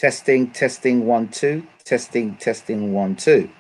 Testing, testing, 1, 2. Testing, testing, 1, 2.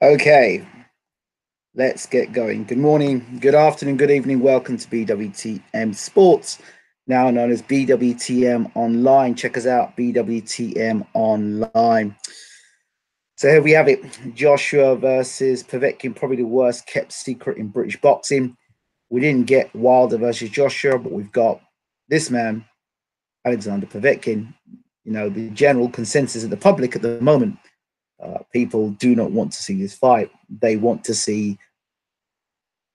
Okay, let's get going. Good morning, good afternoon, good evening. Welcome to BWTM Sports, now known as BWTM Online. Check us out, BWTM Online. So here we have it, Joshua versus Povetkin, probably the worst kept secret in British boxing. We didn't get Wilder versus Joshua, but we've got this man, Alexander Povetkin. You know, the general consensus of the public at the moment, people do not want to see this fight. They want to see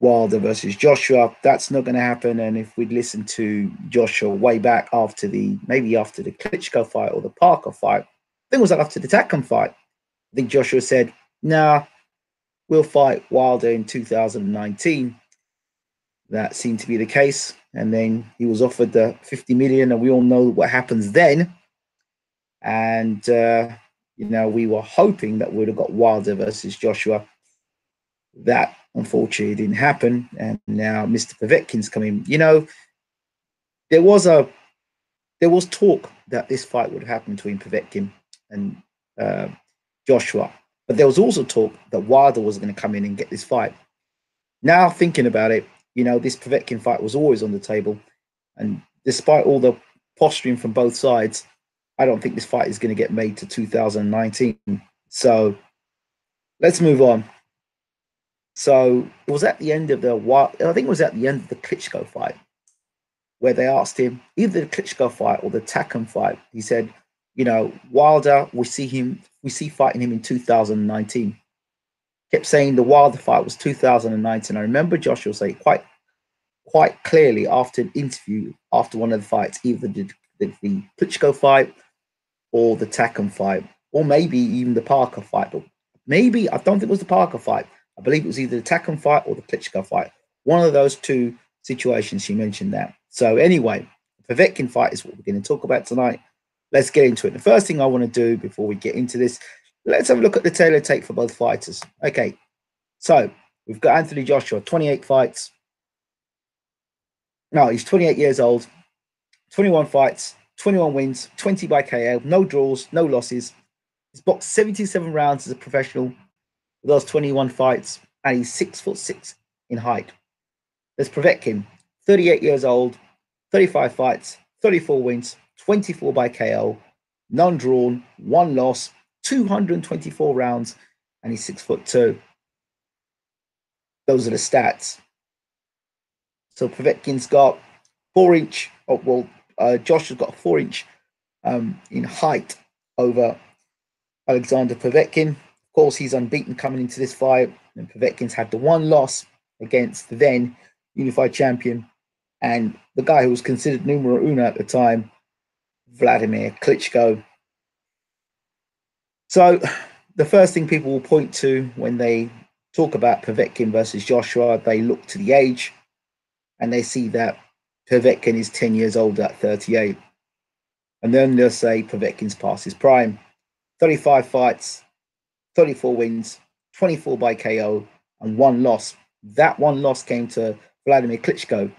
Wilder versus Joshua. That's not going to happen. And if we'd listened to Joshua way back after maybe after the Klitschko fight or the Parker fight, I think it was after the Takam fight, I think Joshua said, nah, we'll fight Wilder in 2019. That seemed to be the case. And then he was offered the 50 million, and we all know what happens then. And, we were hoping that we'd have got Wilder versus Joshua. That unfortunately didn't happen. And now Mr. Povetkin's coming. You know, there was talk that this fight would happen between Povetkin and Joshua. But there was also talk that Wilder was going to come in and get this fight. Now thinking about it, this Povetkin fight was always on the table. And despite all the posturing from both sides, I don't think this fight is going to get made to 2019. So let's move on. So it was at the end of the Klitschko fight, where they asked him, either the Klitschko fight or the Takam fight. He said, Wilder, we see fighting him in 2019. Kept saying the Wilder fight was 2019. I remember Joshua say quite clearly after an interview after one of the fights, either the Klitschko fight or the Takam fight, or maybe even the Parker fight. But maybe, I don't think it was the Parker fight. I believe it was either the Takam fight or the Klitschko fight. One of those two situations, she mentioned that. So anyway, the Povetkin fight is what we're going to talk about tonight. Let's get into it. The first thing I want to do before we get into this, let's have a look at the tailor tape for both fighters. Okay, so we've got Anthony Joshua, 28 fights. No, he's 28 years old, 21 fights, 21 wins, 20 by KO, no draws, no losses. He's boxed 77 rounds as a professional with those 21 fights, and he's 6'6" in height. There's Povetkin, 38 years old, 35 fights, 34 wins, 24 by KO, none drawn, one loss, 224 rounds, and he's 6'2". Those are the stats. So Povetkin's got 4-inch. Josh has got a 4-inch in height over Alexander Povetkin. Of course, he's unbeaten coming into this fight, and Povetkin's had the one loss against the then unified champion and the guy who was considered numero uno at the time, Vladimir Klitschko. So the first thing people will point to when they talk about Povetkin versus Joshua, they look to the age and they see that Povetkin is 10 years older at 38. And then they'll say Povetkin's past his prime. 35 fights, 34 wins, 24 by KO, and one loss. That one loss came to Vladimir Klitschko.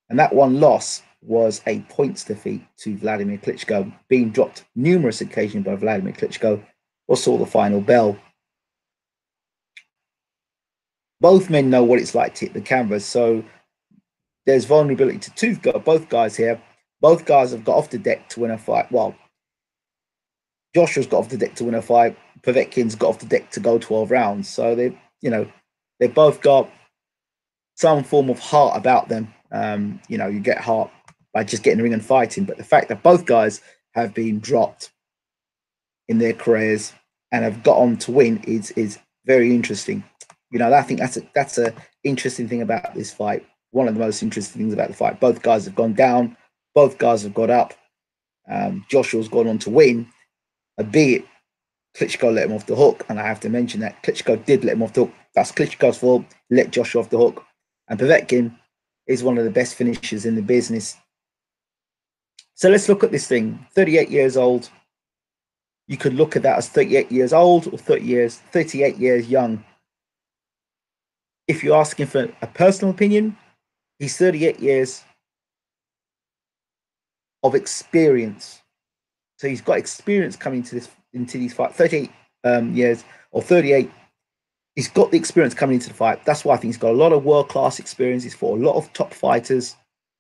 And that one loss was a points defeat to Vladimir Klitschko, being dropped numerous occasions by Vladimir Klitschko, or saw the final bell. Both men know what it's like to hit the canvas, so there's vulnerability to both guys here. Both guys have got off the deck to win a fight. Well, Joshua's got off the deck to win a fight. Povetkin's got off the deck to go 12 rounds. So they've both got some form of heart about them. You get heart by just getting in the ring and fighting. But the fact that both guys have been dropped in their careers and have got on to win is very interesting. I think that's a interesting thing about this fight. One of the most interesting things about the fight. Both guys have gone down. Both guys have got up. Joshua's gone on to win, albeit Klitschko let him off the hook. And I have to mention that Klitschko did let him off the hook. That's Klitschko's fault. Let Joshua off the hook. And Povetkin is one of the best finishers in the business. So let's look at this thing. 38 years old. You could look at that as 38 years old or 38 years young. If you're asking for a personal opinion, he's 38 years of experience. So he's got experience coming into these fights. 38 years or 38. He's got the experience coming into the fight. That's why I think he's got a lot of world-class experience. He's fought a lot of top fighters.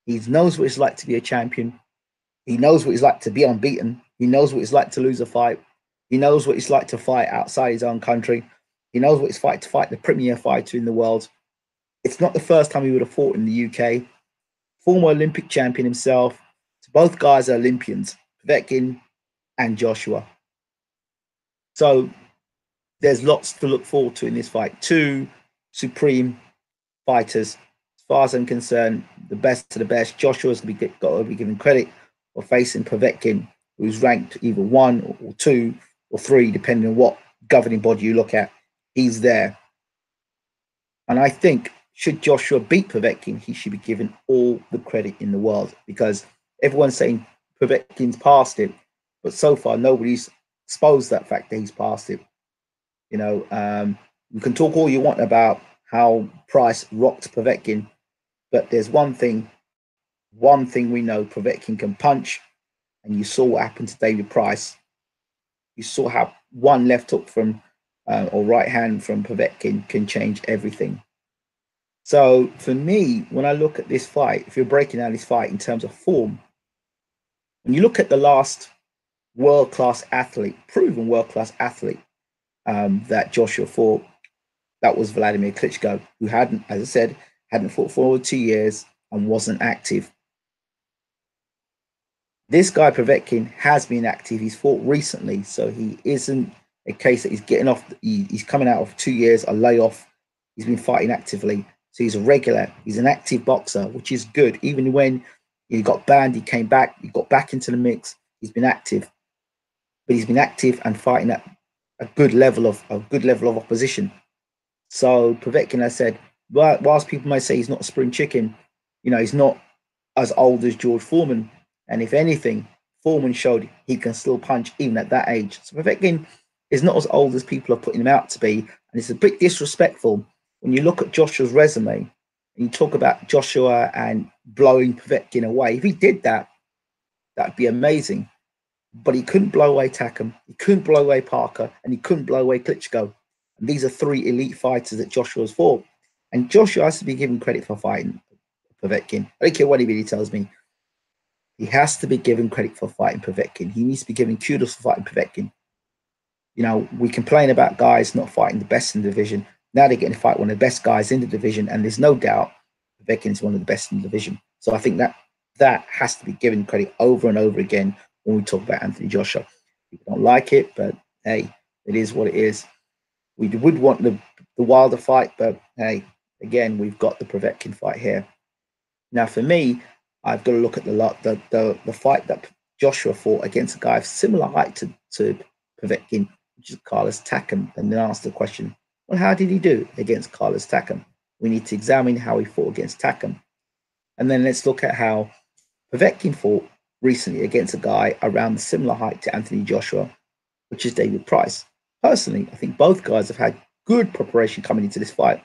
He knows what it's like to be a champion. He knows what it's like to be unbeaten. He knows what it's like to lose a fight. He knows what it's like to fight outside his own country. He knows what it's like to fight the premier fighter in the world. It's not the first time he would have fought in the UK. Former Olympic champion himself. So both guys are Olympians, Povetkin and Joshua. So there's lots to look forward to in this fight. Two supreme fighters. As far as I'm concerned, the best of the best. Joshua's got to be given credit for facing Povetkin, who's ranked either 1 or 2 or 3, depending on what governing body you look at. He's there. And I think, should Joshua beat Povetkin, he should be given all the credit in the world, because everyone's saying Povetkin's past it, but so far nobody's exposed that fact that he's past it. You can talk all you want about how Price rocked Povetkin, but there's one thing we know: Povetkin can punch, and you saw what happened to David Price. You saw how one left hook from or right hand from Povetkin can change everything. So for me, when I look at this fight, if you're breaking down this fight in terms of form, when you look at the last world-class athlete, proven world-class athlete that Joshua fought, that was Vladimir Klitschko, who hadn't, as I said, hadn't fought for over 2 years and wasn't active. This guy Povetkin has been active. He's fought recently, so he isn't a case that he's getting off. He's coming out of 2 years, a layoff. He's been fighting actively. So he's a regular. He's an active boxer, which is good. Even when He got banned. He came back. He got back into the mix. He's been active, but he's been active and fighting at a good level of opposition. So Povetkin, I said, whilst people may say he's not a spring chicken, he's not as old as George Foreman. And if anything, Foreman showed he can still punch even at that age. So Povetkin is not as old as people are putting him out to be. And it's a bit disrespectful when you look at Joshua's resume and you talk about Joshua and blowing Povetkin away. If he did that, that'd be amazing. But he couldn't blow away Takam, he couldn't blow away Parker, and he couldn't blow away Klitschko. And these are three elite fighters that Joshua's fought. And Joshua has to be given credit for fighting Povetkin. I don't care what anybody tells me. He has to be given credit for fighting Povetkin. He needs to be given kudos for fighting Povetkin. We complain about guys not fighting the best in the division. Now they're getting to fight one of the best guys in the division, and there's no doubt Povetkin is one of the best in the division. So I think that has to be given credit over and over again when we talk about Anthony Joshua. People don't like it, but hey, it is what it is. We would want the Wilder fight, but hey, again, we've got the Povetkin fight here. Now, for me, I've got to look at the fight that Joshua fought against a guy of similar height to Povetkin, which is Carlos Takam, and then ask the question, well, how did he do against Carlos Takam? We need to examine how he fought against Takam. And then let's look at how Povetkin fought recently against a guy around the similar height to Anthony Joshua, which is David Price. Personally, I think both guys have had good preparation coming into this fight.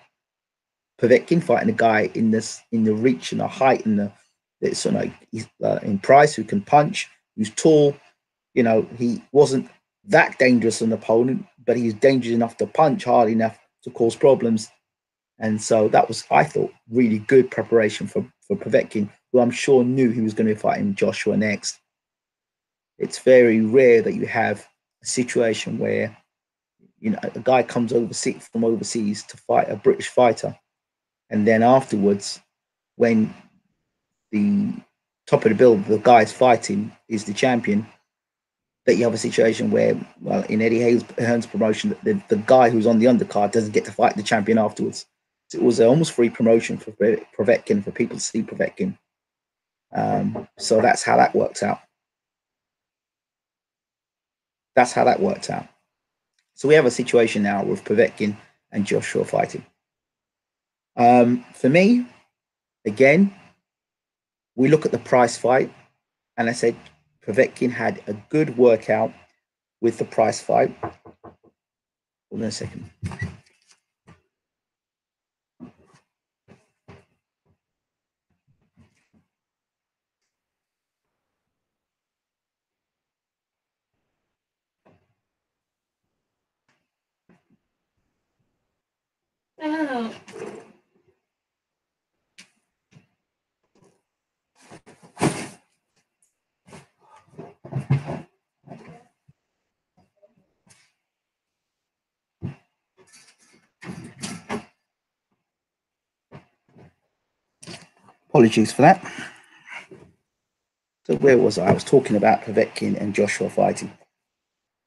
Povetkin fighting a guy in the reach and the height and he's in Price, who can punch, who's tall. He wasn't that dangerous an opponent, but he was dangerous enough to punch hard enough to cause problems. And so that was, I thought, really good preparation for Povetkin, who I'm sure knew he was going to be fighting Joshua next. It's very rare that you have a situation where a guy comes from overseas to fight a British fighter, and then afterwards, when the top of the bill, the guy's fighting is the champion, that you have a situation where, well, in Eddie Hearn's promotion, the guy who's on the undercard doesn't get to fight the champion afterwards. So it was almost free promotion for Povetkin, for people to see Povetkin. So that's how that works out. That's how that worked out. So we have a situation now with Povetkin and Joshua fighting. For me, again, we look at the Price fight, and I said Povetkin had a good workout with the Price fight. Hold on a second. Oh. Apologies for that. So where was I? I was talking about Povetkin and Joshua fighting.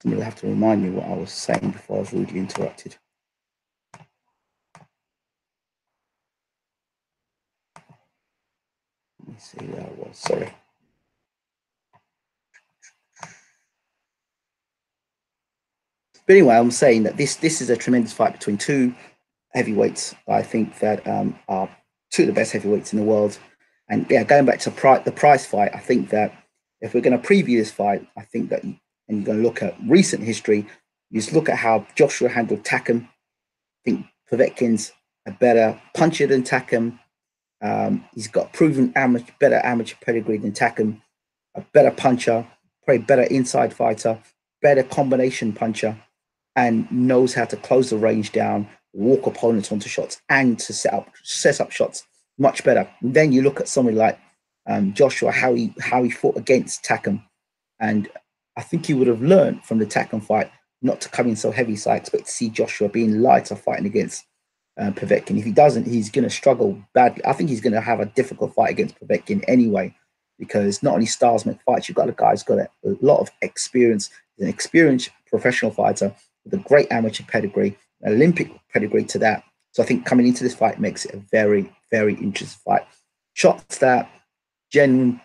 Somebody will have to remind me what I was saying before I was rudely interrupted. Let me see where I was. Sorry. But anyway, I'm saying that this is a tremendous fight between two heavyweights. I think that are two of the best heavyweights in the world. And yeah, going back to the Price fight, I think that if we're going to preview this fight, I think that, and you're going to look at recent history, you just look at how Joshua handled Takam. I think Povetkin's a better puncher than Takam. He's got proven better amateur pedigree than Takam, a better puncher, probably better inside fighter, better combination puncher, and knows how to close the range down, walk opponents onto shots, and to set up shots much better. And then you look at somebody like Joshua, how he fought against Takam, and I think he would have learned from the Takam fight not to come in so heavy. So I expect to see Joshua being lighter fighting against Povetkin. If he doesn't, he's going to struggle badly. I think he's going to have a difficult fight against Povetkin anyway, because not only styles make fights, you've got a guy who's got a lot of experience, an experienced professional fighter with a great amateur pedigree, an Olympic pedigree to that. So I think coming into this fight makes it a very, very interesting fight. Shots that genuine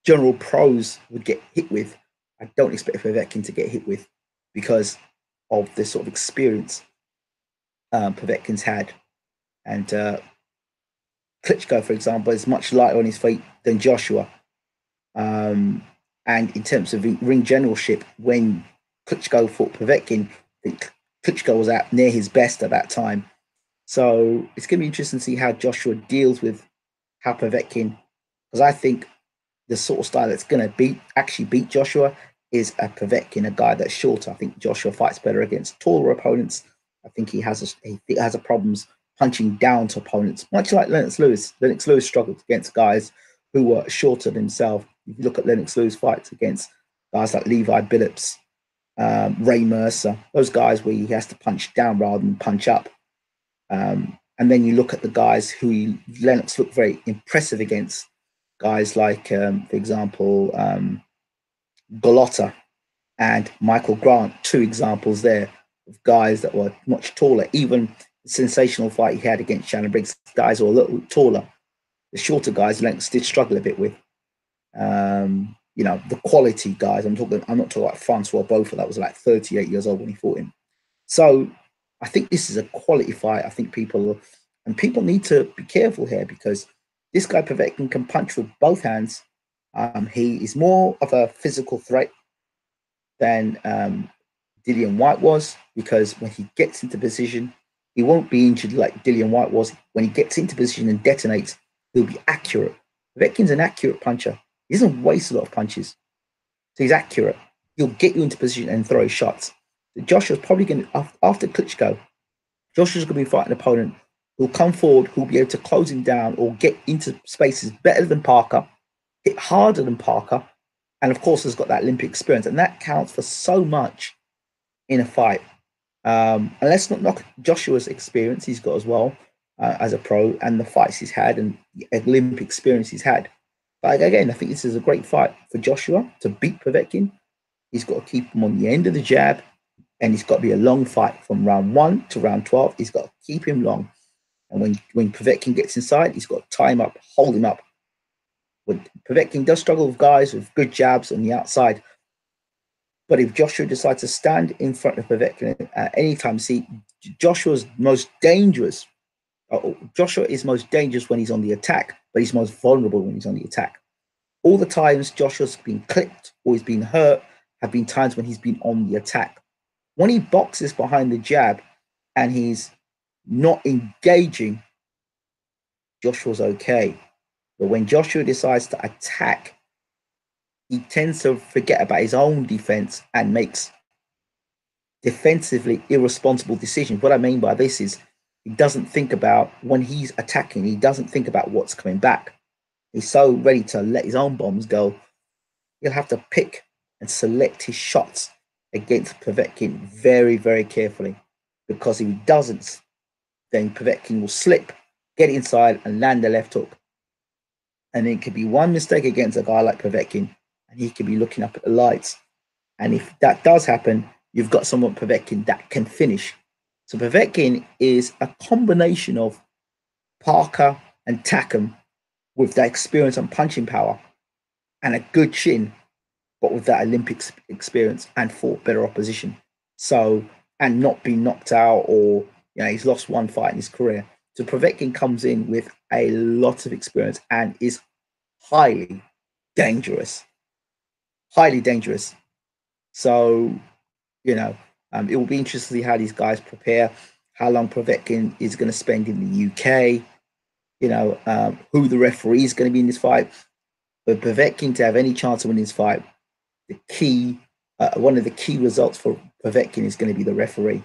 general pros would get hit with, I don't expect Povetkin to get hit with because of the sort of experience Povetkin's had. And Klitschko, for example, is much lighter on his feet than Joshua. And in terms of ring generalship, when Klitschko fought Povetkin, I think Klitschko was at near his best at that time. So it's going to be interesting to see how Joshua deals with how Povetkin, because I think the sort of style that's going to actually beat Joshua is a Povetkin, a guy that's shorter. I think Joshua fights better against taller opponents. I think he has a problems punching down to opponents, much like Lennox Lewis. Lennox Lewis struggled against guys who were shorter than himself. If you look at Lennox Lewis fights against guys like Levi Billups, Ray Mercer, those guys where he has to punch down rather than punch up. And then you look at the guys who Lennox looked very impressive against, guys like, for example, Golota and Michael Grant, two examples there of guys that were much taller. Even the sensational fight he had against Shannon Briggs, guys who were a little taller. The shorter guys, Lennox did struggle a bit with. The quality guys, I'm not talking about Francois Beaufort, that was like 38 years old when he fought him. So I think this is a quality fight. I think people need to be careful here because this guy Povetkin can punch with both hands. He is more of a physical threat than Dillian White was, because when he gets into position, he won't be injured like Dillian White was. When he gets into position and detonates, he'll be accurate. Povetkin's an accurate puncher. He doesn't waste a lot of punches. So he's accurate. He'll get you into position and throw shots. So Joshua's probably going to, after Klitschko, Joshua's going to be fighting an opponent who'll come forward, who'll be able to close him down or get into spaces better than Parker, hit harder than Parker, and of course has got that Olympic experience. And that counts for so much in a fight. And let's not knock Joshua's experience he's got as well as a pro, and the fights he's had and the Olympic experience he's had. But again, I think this is a great fight for Joshua to beat Povetkin. He's got to keep him on the end of the jab, and it's got to be a long fight from round 1 to round 12. He's got to keep him long. And when Povetkin gets inside, he's got to tie him up, hold him up. When Povetkin does struggle with guys with good jabs on the outside, but if Joshua decides to stand in front of Povetkin at any time, see, Joshua's most dangerous. Joshua is most dangerous when he's on the attack, but he's most vulnerable when he's on the attack. All the times Joshua's been clipped or he's been hurt have been times when he's been on the attack. When he boxes behind the jab and he's not engaging, Joshua's okay. But when Joshua decides to attack, he tends to forget about his own defense and makes defensively irresponsible decisions. What I mean by this is he doesn't think about, when he's attacking, he doesn't think about what's coming back. He's so ready to let his own bombs go. He'll have to pick and select his shots against Povetkin very, very carefully, because if he doesn't, then Povetkin will slip, get inside and land the left hook. And it could be one mistake against a guy like Povetkin, and he could be looking up at the lights. And if that does happen, you've got someone, Povetkin, that can finish. So Povetkin is a combination of Parker and Takam with that experience and punching power and a good chin, but with that Olympics experience and fought better opposition. So, and not been knocked out, or he's lost one fight in his career. So Povetkin comes in with a lot of experience and is highly dangerous. Highly dangerous. So, it will be interesting to see how these guys prepare, how long Povetkin is going to spend in the UK, who the referee is going to be in this fight. But Povetkin to have any chance of winning this fight, one of the key results for Povetkin is going to be the referee.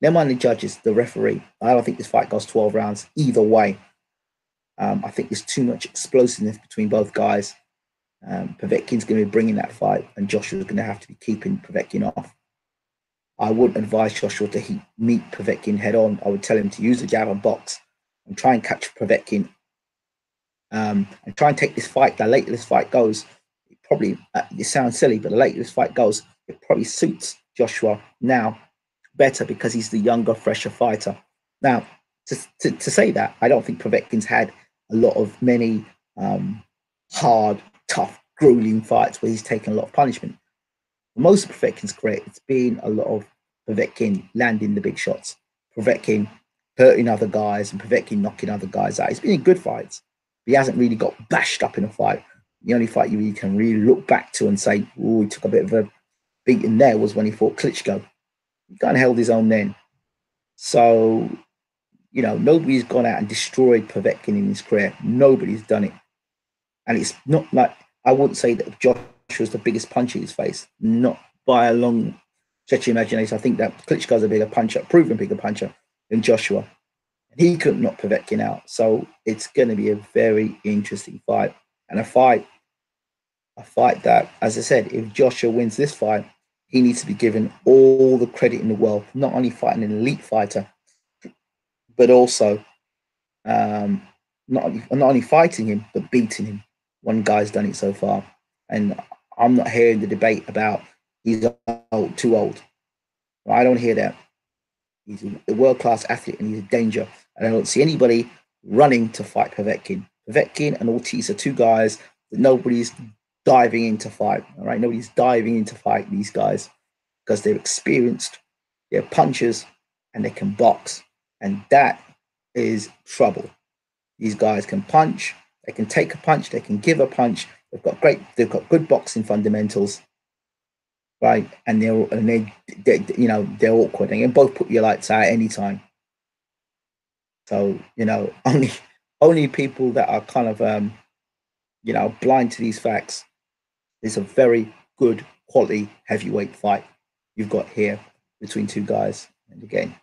Never mind the judges, the referee. I don't think this fight goes 12 rounds either way. I think there's too much explosiveness between both guys. Povetkin's going to be bringing that fight, and Joshua's going to have to be keeping Povetkin off. I wouldn't advise Joshua to meet Povetkin head on. I would tell him to use the jab and box and try and catch Povetkin, and try and take this fight. The later this fight goes, it sounds silly, but the later this fight goes, it probably suits Joshua now better because he's the younger, fresher fighter. Now, to say that, I don't think Povetkin's had a lot of many hard, tough grueling fights where he's taken a lot of punishment. Most of Povetkin's career, it's been a lot of Povetkin landing the big shots, Povetkin hurting other guys, and Povetkin knocking other guys out. He's been in good fights, but he hasn't really got bashed up in a fight. The only fight you really can really look back to and say, oh, he took a bit of a beating there was when he fought Klitschko. He kind of held his own then. So, nobody's gone out and destroyed Povetkin in his career. Nobody's done it. And it's not like, I wouldn't say that Joshua's the biggest puncher he's faced. Not by a long stretch of imagination. I think that Klitschko's a bigger puncher, proven bigger puncher than Joshua. And he couldn't knock Povetkin out. So it's going to be a very interesting fight. And a fight that, as I said, if Joshua wins this fight, he needs to be given all the credit in the world, not only fighting an elite fighter, but also not only fighting him, but beating him. One guy's done it so far. And I'm not hearing the debate about he's old, too old. I don't hear that. He's a world-class athlete and he's a danger. And I don't see anybody running to fight Povetkin. Povetkin and Ortiz are two guys that nobody's diving in to fight. All right, nobody's diving in to fight these guys because they're experienced, they're punchers, and they can box. And that is trouble. These guys can punch, they can take a punch, they can give a punch. They've got good boxing fundamentals, right? And they're awkward. They can both put your lights out anytime. So only people that are kind of blind to these facts. It's a very good quality heavyweight fight you've got here between two guys. And again,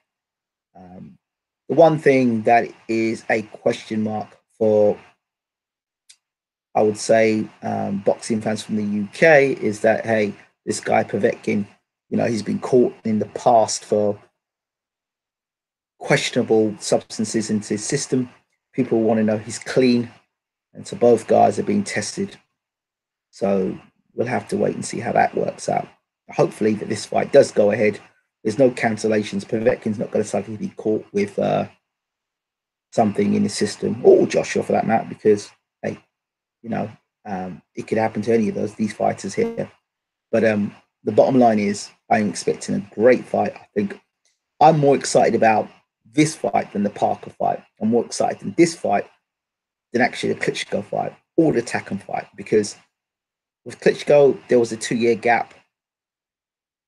the one thing that is a question mark for, I would say, boxing fans from the UK is that, hey, this guy Povetkin, he's been caught in the past for questionable substances into his system. People want to know he's clean. And so both guys are being tested. So we'll have to wait and see how that works out. Hopefully that this fight does go ahead. There's no cancellations. Povetkin's not going to suddenly be caught with something in his system, or Joshua for that matter, because, hey, it could happen to any of these fighters here. But the bottom line is I'm expecting a great fight. I think I'm more excited about this fight than the Parker fight. I'm more excited in this fight than actually the Klitschko fight or the Takam fight, because with Klitschko, there was a 2-year gap,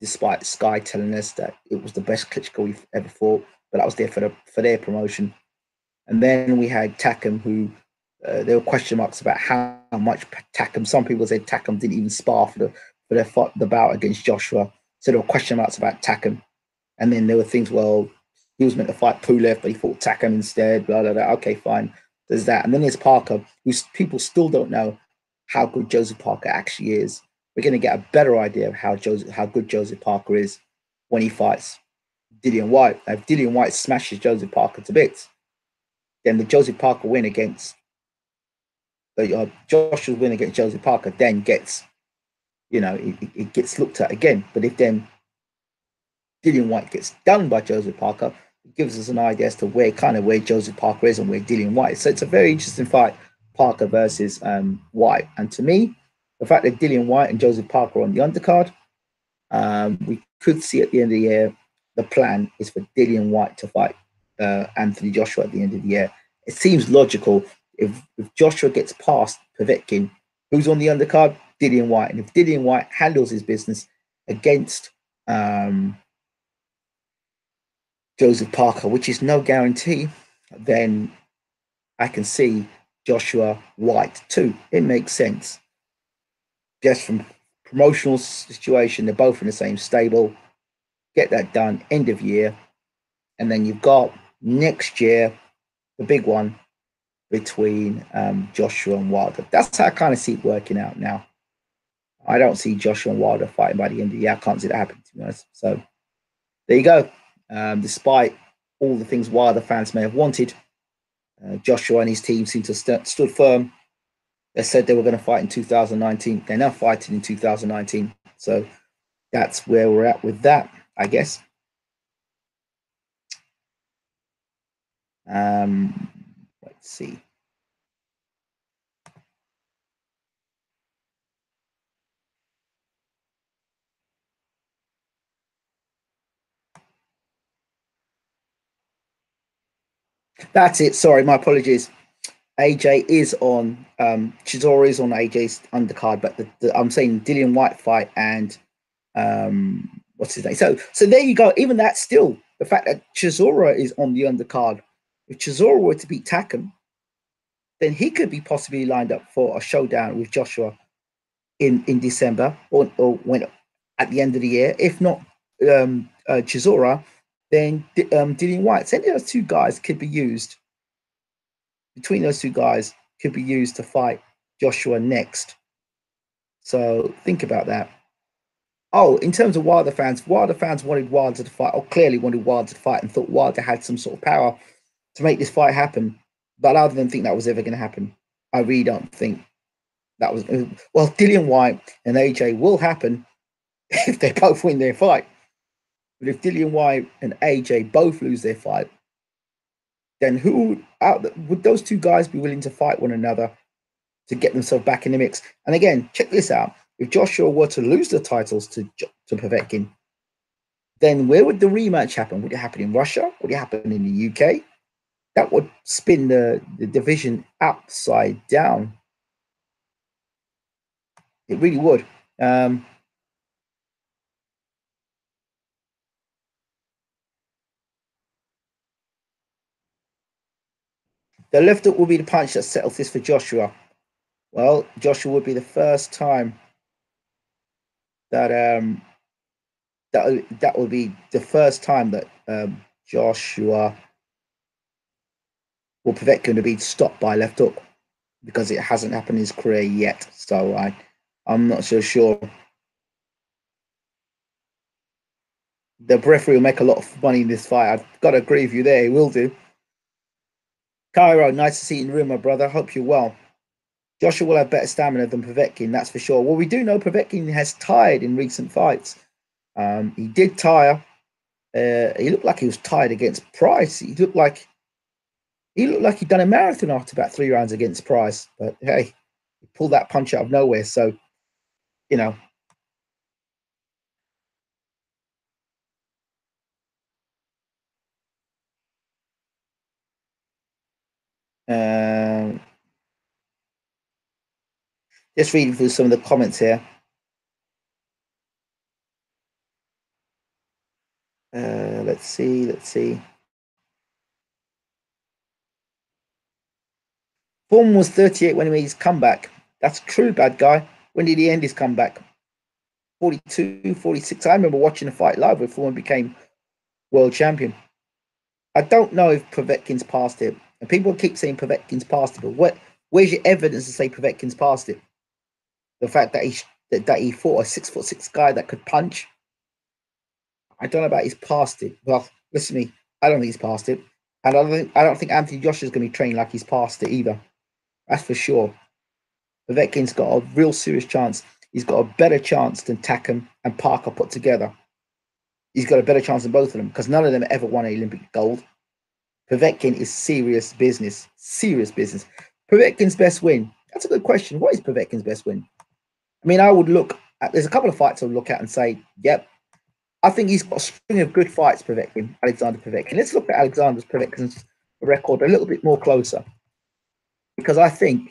despite Sky telling us that it was the best Klitschko we've ever fought, but that was there for their promotion. And then we had Takam, who there were question marks about how much Takam. Some people said Takam didn't even spar for the bout against Joshua. So there were question marks about Takam. And then there were things, well, he was meant to fight Pulev, but he fought Takam instead. Blah, blah, blah. Okay, fine. There's that. And then there's Parker, who people still don't know how good Joseph Parker actually is. We're going to get a better idea of how good Joseph Parker is when he fights Dillian Whyte. Now, if Dillian Whyte smashes Joseph Parker to bits, then the Joseph Parker win against Joshua's win against Joseph Parker then gets, it gets looked at again. But if then Dillian Whyte gets done by Joseph Parker, it gives us an idea as to where Joseph Parker is and where Dillian Whyte is. So it's a very interesting fight, Parker versus Whyte. And to me, the fact that Dillian Whyte and Joseph Parker are on the undercard, we could see at the end of the year, the plan is for Dillian Whyte to fight Anthony Joshua at the end of the year. It seems logical. If Joshua gets past Povetkin, who's on the undercard? Dillian Whyte. And if Dillian Whyte handles his business against Joseph Parker, which is no guarantee, then I can see Joshua Whyte too. It makes sense. Just from promotional situation, they're both in the same stable. Get that done, end of year. And then you've got next year, the big one between Joshua and Wilder. That's how I kind of see it working out now. I don't see Joshua and Wilder fighting by the end of the year. I can't see that happening, to be honest. So there you go. Despite all the things Wilder fans may have wanted, Joshua and his team seem to have stood firm. They said they were going to fight in 2019. They're now fighting in 2019. So that's where we're at with that, I guess. Let's see. That's it. Sorry, my apologies. AJ is on. Chisora is on AJ's undercard, but I'm saying Dillian White fight and what's his name? So there you go. Even that, still the fact that Chisora is on the undercard. If Chisora were to beat Takam, then he could be possibly lined up for a showdown with Joshua in December or when at the end of the year. If not Chisora, then Dillian White. So any of those two guys could be used between those two guys could be used to fight Joshua next. So think about that. Oh, in terms of Wilder fans wanted Wilder to fight, or clearly wanted Wilder to fight, and thought Wilder had some sort of power to make this fight happen. But I didn't think that was ever going to happen. I really don't think that was. Well, Dillian White and AJ will happen if they both win their fight. But if Dillian White and AJ both lose their fight, then who out would those two guys be willing to fight one another to get themselves back in the mix? And again, check this out. If Joshua were to lose the titles to Povetkin, then where would the rematch happen? Would it happen in Russia? Would it happen in the UK? That would spin the division upside down. It really would. The left hook will be the punch that settles this for Joshua. Well, Joshua would be the first time that that would be the first time that Joshua or Povetkin to be stopped by left hook because it hasn't happened in his career yet. So I'm not so sure. The referee will make a lot of money in this fight. I've got to agree with you there. He will do. Cairo, nice to see you in the room, my brother. Hope you're well. Joshua will have better stamina than Povetkin, that's for sure. Well, we do know Povetkin has tired in recent fights. He did tire. He looked like he was tired against Price. He looked like he'd done a marathon after about 3 rounds against Price. But hey, he pulled that punch out of nowhere. So, you know. Um, just reading through some of the comments here. Let's see. Let's see. Foreman was 38 when he made his comeback. That's true, bad guy. When did he end his comeback? 42, 46. I remember watching a fight live where Foreman became world champion. I don't know if Povetkin's past it. And people keep saying Povetkin's past it, but where's your evidence to say Povetkin's past it? The fact that he fought a 6'6" guy that could punch. I don't know about he's past it. Well, listen to me. I don't think he's past it. And I don't think Anthony Joshua is going to be trained like he's past it either. That's for sure. Povetkin's got a real serious chance. He's got a better chance than Takam and Parker put together. He's got a better chance than both of them because none of them ever won Olympic gold. Povetkin is serious business. Serious business. Povetkin's best win. That's a good question. What is Povetkin's best win? I mean, I would look at, there's a couple of fights I would look at and say, yep, I think he's got a string of good fights, Povetkin, Alexander Povetkin. Let's look at Alexander Povetkin's record a little bit more closer because I think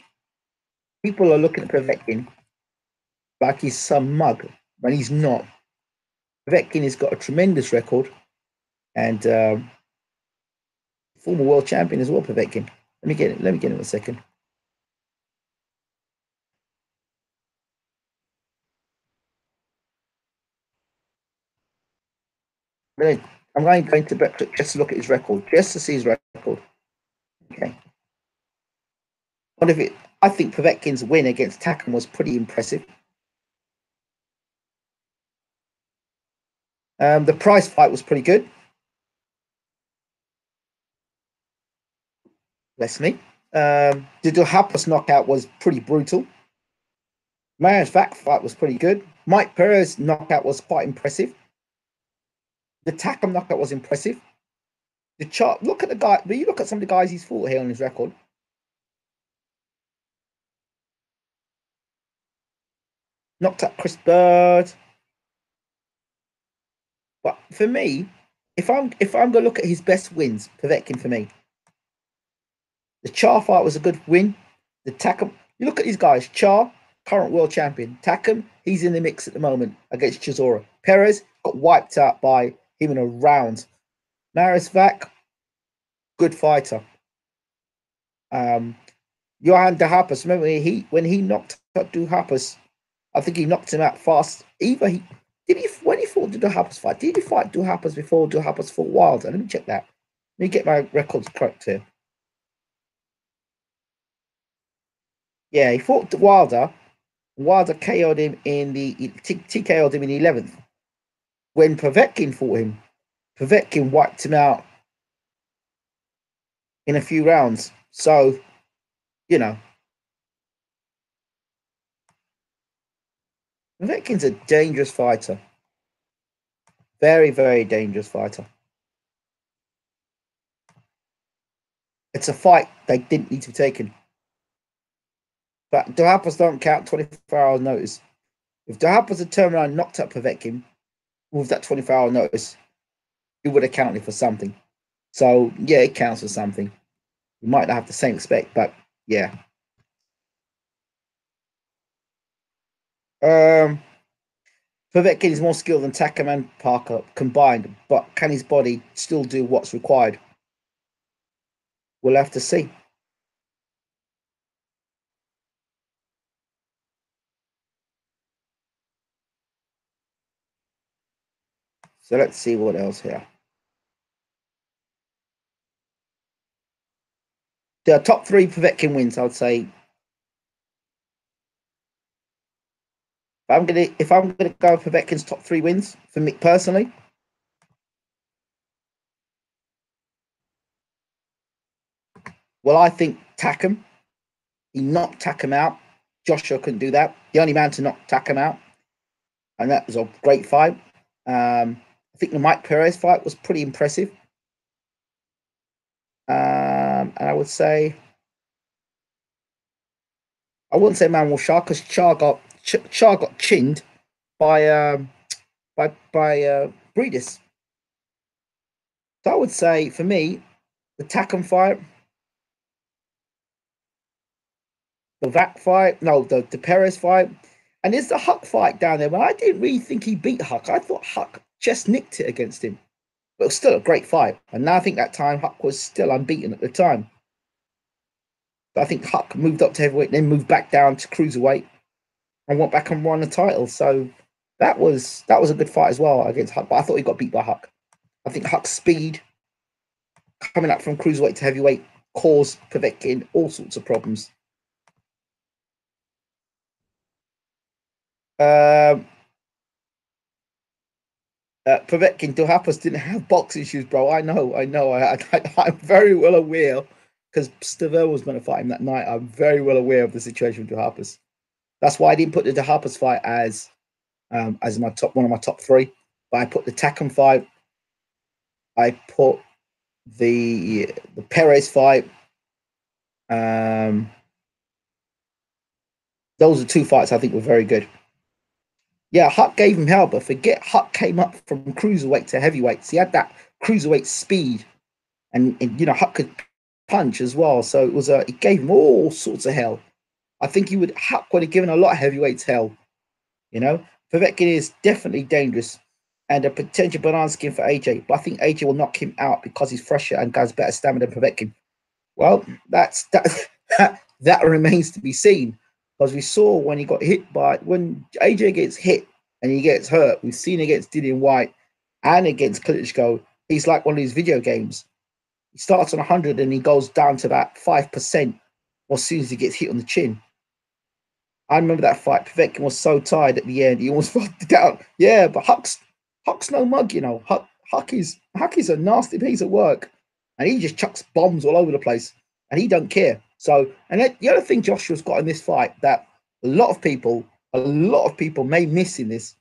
people are looking at Povetkin like he's some mug, but he's not. Povetkin has got a tremendous record and former world champion as well, Povetkin. Let me get it. Let me get it in a second. I'm going to just to look at his record, just to see his record. Okay. What if it? I think Povetkin's win against Takam was pretty impressive. The Price fight was pretty good. Bless me. The Duhaupas knockout was pretty brutal. Mayan's back fight was pretty good. Mike Perez knockout was quite impressive. The Takam knockout was impressive. The chart. Look at the guy. But you look at some of the guys he's fought here on his record. Knocked out Chris Bird. But for me, if I'm gonna look at his best wins, Povetkin for me. The Char fight was a good win. The Takam, you look at these guys. Char, current world champion. Takam, he's in the mix at the moment against Chisora. Perez got wiped out by him in a round. Maris Vac, good fighter. Johan Duhaupas, remember when he knocked out Duhaupas, I think he knocked him out fast. Either he did he when he fought the Duhaupas fight, did he fight Duhaupas before Duhaupas fought Wilder? Let me check that. Let me get my records correct here. Yeah, he fought Wilder. Wilder KO'd him in the TKO'd him in the 11th. When Povetkin fought him, Povetkin wiped him out in a few rounds. So, you know, Povetkin's a dangerous fighter. Very, very dangerous fighter. It's a fight they didn't need to be taken. But Duhaupas don't count 24 hours notice. If Duhaupas had turned around and knocked out Povetkin with that 24-hour notice, it would have counted for something. So, yeah, it counts for something. You might not have the same respect, but yeah. Povetkin is more skilled than Takam and Parker combined, but can his body still do what's required? We'll have to see. So let's see what else here. The top 3 Povetkin wins, I would say. If I'm gonna go for Povetkin's top 3 wins for me personally, well, I think Takam. He knocked Takam out. Joshua couldn't do that. The only man to knock Takam out, and that was a great fight. I think the Mike Perez fight was pretty impressive. And I would say, I wouldn't say Manuel Shah because Shah got chinned by Breedis. So I would say for me, the Takam fight, the Vac fight, no, the Perez fight, and there's the Huck fight down there. But I didn't really think he beat Huck. I thought Huck just nicked it against him. But it was still a great fight. And now I think that time Huck was still unbeaten at the time. But I think Huck moved up to heavyweight, then moved back down to cruiserweight and went back and won the title. So that was a good fight as well against Huck. But I thought he got beat by Huck. I think Huck's speed coming up from cruiserweight to heavyweight caused Povetkin all sorts of problems. Povetkin Duhaupas didn't have box issues, bro. I know. I'm very well aware because Stavel was going to fight him that night. I'm very well aware of the situation with Duhaupas. That's why I didn't put the Duhaupas fight as my top one of my top 3. But I put the Takam fight. I put the Perez fight. Those are 2 fights I think were very good. Yeah, Huck gave him hell, but forget Huck came up from cruiserweight to heavyweight. So he had that cruiserweight speed, and Huck could punch as well. So it gave him all sorts of hell. I think Huck would have given a lot of heavyweights hell. Povetkin is definitely dangerous and a potential banana skin for AJ, but I think AJ will knock him out because he's fresher and has better stamina than Povetkin. Well, that remains to be seen. Because we saw when he got hit when AJ gets hit and he gets hurt, we've seen against Dillian White and against Klitschko, he's like one of these video games. He starts on 100 and he goes down to about 5% as soon as he gets hit on the chin. I remember that fight. Povetkin was so tired at the end, he almost fell down. Yeah, but Huck's no mug, Huck is a nasty piece of work. And he just chucks bombs all over the place. And he don't care. So, and the other thing Joshua's got in this fight that a lot of people may miss in this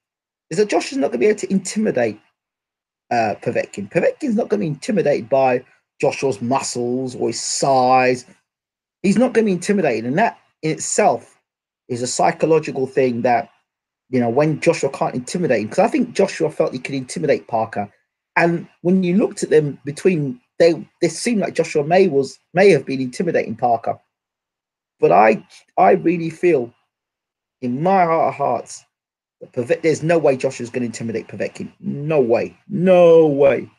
is that Joshua's not going to be able to intimidate Povetkin. Povetkin's not going to be intimidated by Joshua's muscles or his size. He's not going to be intimidated. And that in itself is a psychological thing that, when Joshua can't intimidate him, because I think Joshua felt he could intimidate Parker. And when you looked at them between they seemed like Joshua may have been intimidating Parker, but I really feel in my heart of hearts that there's no way Joshua's going to intimidate Povetkin. No way, no way.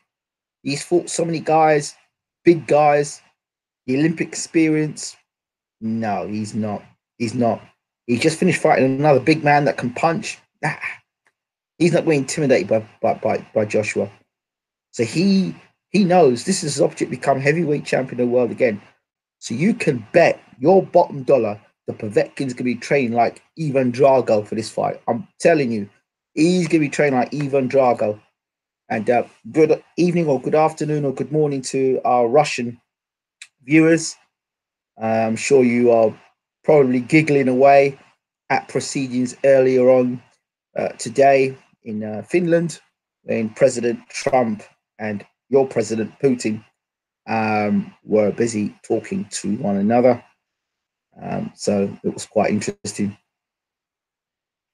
He's fought so many guys, big guys, the Olympic experience. No, he's not. He's not. He just finished fighting another big man that can punch. He's not being intimidated by Joshua. So he knows this is his opportunity to become heavyweight champion of the world again. So you can bet your bottom dollar that Povetkin's going to be training like Ivan Drago for this fight. I'm telling you, he's going to be training like Ivan Drago. And good evening or good afternoon or good morning to our Russian viewers. I'm sure you are probably giggling away at proceedings earlier on today in Finland, when President Trump and your President Putin were busy talking to one another. So it was quite interesting.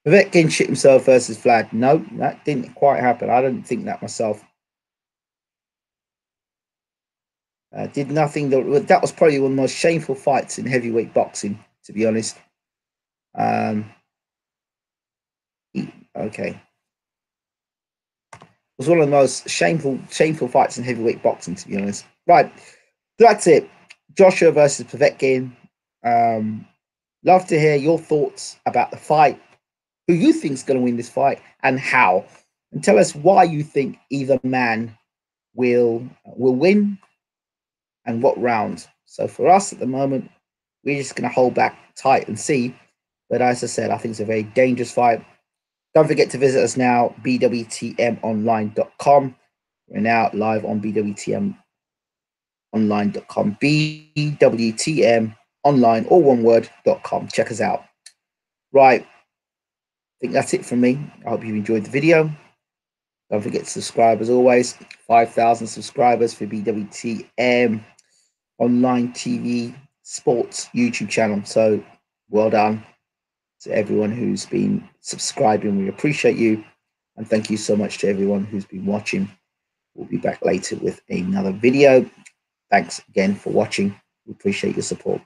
Povetkin shit himself versus Vlad. No, that didn't quite happen. I don't think that myself. Did nothing. That was probably one of the most shameful fights in heavyweight boxing, to be honest. Okay. It was one of the most shameful fights in heavyweight boxing, to be honest. Right. That's it. Joshua versus Povetkin. Love to hear your thoughts about the fight, who you think is going to win this fight, and how. And tell us why you think either man will win and what round. So for us at the moment, we're just going to hold back tight and see. But as I said, I think it's a very dangerous fight. Don't forget to visit us now, bwtmonline.com. We're now live on bwtmonline.com. bwtmonline, all one word.com. Check us out. Right. I think that's it from me. I hope you enjoyed the video. Don't forget to subscribe as always. 5,000 subscribers for BWTM Online TV Sports YouTube channel. So well done to everyone who's been subscribing. We appreciate you. And thank you so much to everyone who's been watching. We'll be back later with another video. Thanks again for watching. We appreciate your support.